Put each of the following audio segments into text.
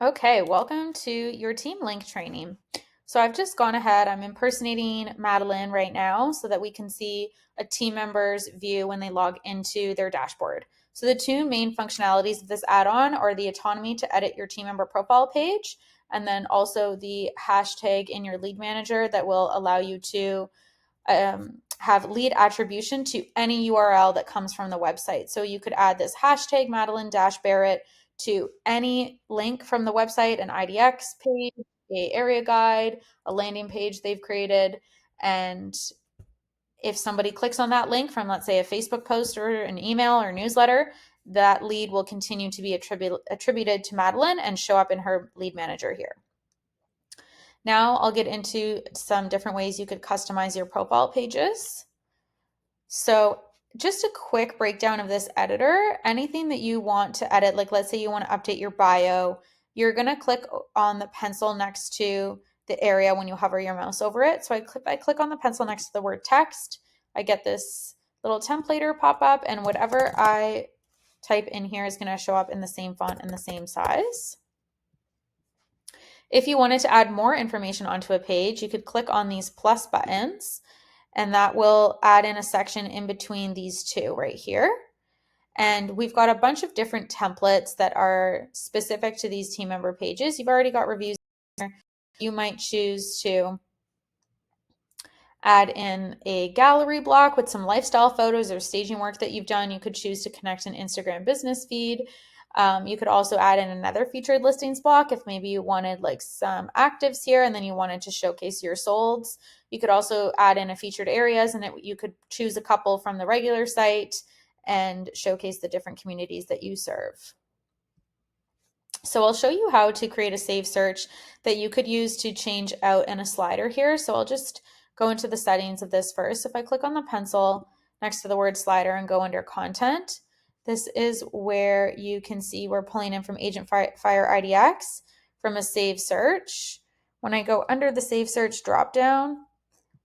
Okay, welcome to your TeamLink training. So I've just gone ahead, I'm impersonating Madeline right now so that we can see a team member's view when they log into their dashboard. So the two main functionalities of this add-on are the autonomy to edit your team member profile page, and then also the hashtag in your lead manager that will allow you to have lead attribution to any URL that comes from the website. So you could add this hashtag Madeline-Barrett to any link from the website, an IDX page, a area guide, a landing page they've created. And if somebody clicks on that link from, let's say, a Facebook post or an email or newsletter, that lead will continue to be attributed to Madeline and show up in her lead manager here. Now I'll get into some different ways you could customize your profile pages. So just a quick breakdown of this editor. Anything that you want to edit, like let's say you want to update your bio, you're going to click on the pencil next to the area when you hover your mouse over it. So I click on the pencil next to the word text. I get this little templater pop up, and whatever I type in here is going to show up in the same font and the same size. If you wanted to add more information onto a page, you could click on these plus buttons, and that will add in a section in between these two right here. And we've got a bunch of different templates that are specific to these team member pages. You've already got reviews here. You might choose to add in a gallery block with some lifestyle photos or staging work that you've done. You could choose to connect an Instagram business feed. You could also add in another featured listings block if maybe you wanted like some actives here and then you wanted to showcase your solds. You could also add in a featured areas, and you could choose a couple from the regular site and showcase the different communities that you serve. So I'll show you how to create a save search that you could use to change out in a slider here. So I'll just go into the settings of this first. If I click on the pencil next to the word slider and go under content, this is where you can see we're pulling in from AgentFire IDX from a save search. When I go under the save search dropdown,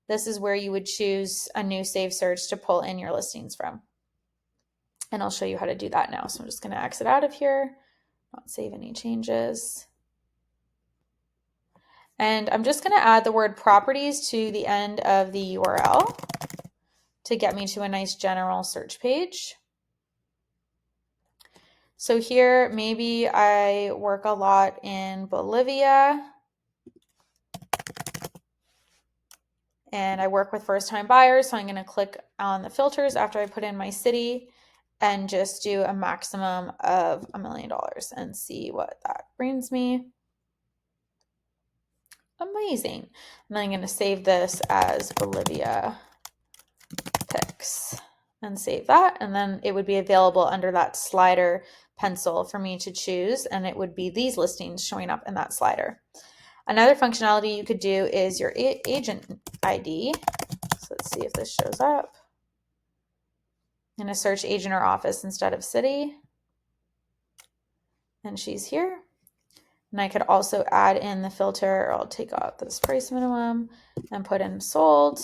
this is where you would choose a new save search to pull in your listings from. And I'll show you how to do that now. So I'm just going to exit out of here, not save any changes. And I'm just going to add the word properties to the end of the URL to get me to a nice general search page. So here, maybe I work a lot in Bolivia and I work with first-time buyers. So I'm going to click on the filters after I put in my city and just do a maximum of $1 million and see what that brings me. Amazing. And then I'm going to save this as Bolivia Picks and save that. And then it would be available under that slider pencil for me to choose. And it would be these listings showing up in that slider. Another functionality you could do is your agent ID. So let's see if this shows up. I'm going to search agent or office instead of city. And she's here. And I could also add in the filter, or I'll take out this price minimum and put in sold.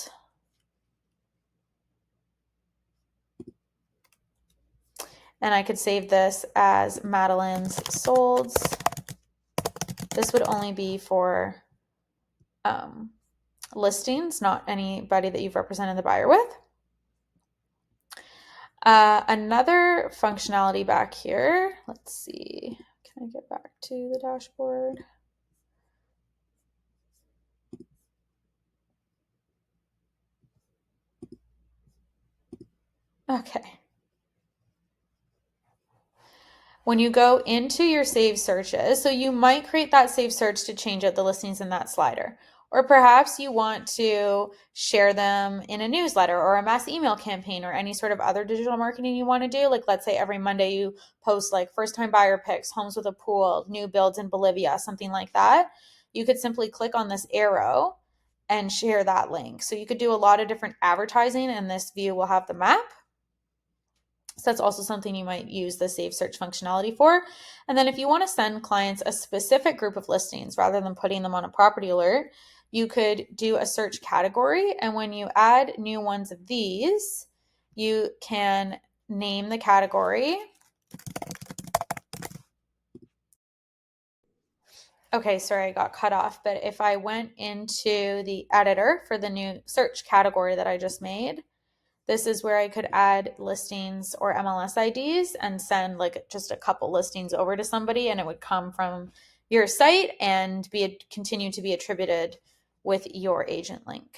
And I could save this as Madeline's solds. This would only be for listings, not anybody that you've represented the buyer with. Another functionality back here, let's see, can I get back to the dashboard? Okay. When you go into your save searches, so you might create that save search to change out the listings in that slider. Or perhaps you want to share them in a newsletter or a mass email campaign or any sort of other digital marketing you want to do. Like let's say every Monday you post like first time buyer picks, homes with a pool, new builds in Bolivia, something like that. You could simply click on this arrow and share that link. So you could do a lot of different advertising, and this view will have the map. So that's also something you might use the save search functionality for. And then if you want to send clients a specific group of listings rather than putting them on a property alert, you could do a search category. And when you add new ones of these, you can name the category. Okay, sorry, I got cut off. But if I went into the editor for the new search category that I just made, this is where I could add listings or MLS IDs and send like just a couple listings over to somebody, and it would come from your site and continue to be attributed with your agent link.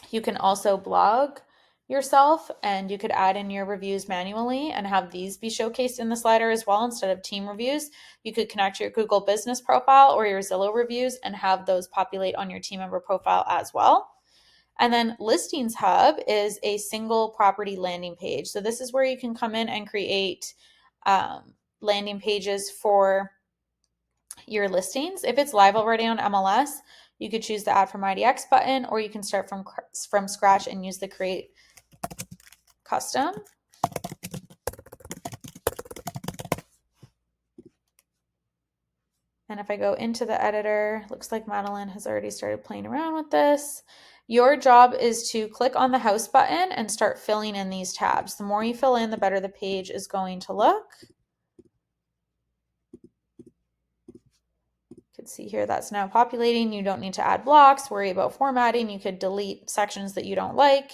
You can also blog yourself, and you could add in your reviews manually and have these be showcased in the slider as well instead of team reviews. You could connect your Google business profile or your Zillow reviews and have those populate on your team member profile as well. And then Listings Hub is a single property landing page. So this is where you can come in and create landing pages for your listings. If it's live already on MLS, you could choose the Add from IDX button, or you can start from scratch and use the Create Custom. And if I go into the editor, looks like Madeline has already started playing around with this. Your job is to click on the house button and start filling in these tabs. The more you fill in, the better the page is going to look. You can see here that's now populating. You don't need to add blocks, worry about formatting. You could delete sections that you don't like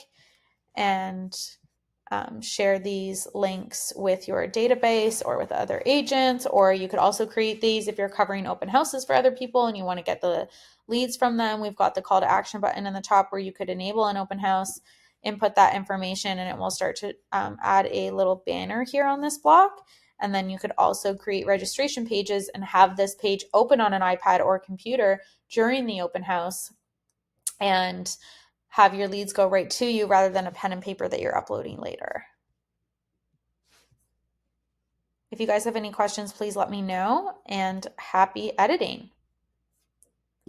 and share these links with your database or with other agents, or you could also create these if you're covering open houses for other people and you want to get the leads from them. We've got the call to action button in the top where you could enable an open house, input that information, and it will start to add a little banner here on this block. And then you could also create registration pages and have this page open on an iPad or computer during the open house and have your leads go right to you rather than a pen and paper that you're uploading later. If you guys have any questions, please let me know, and happy editing.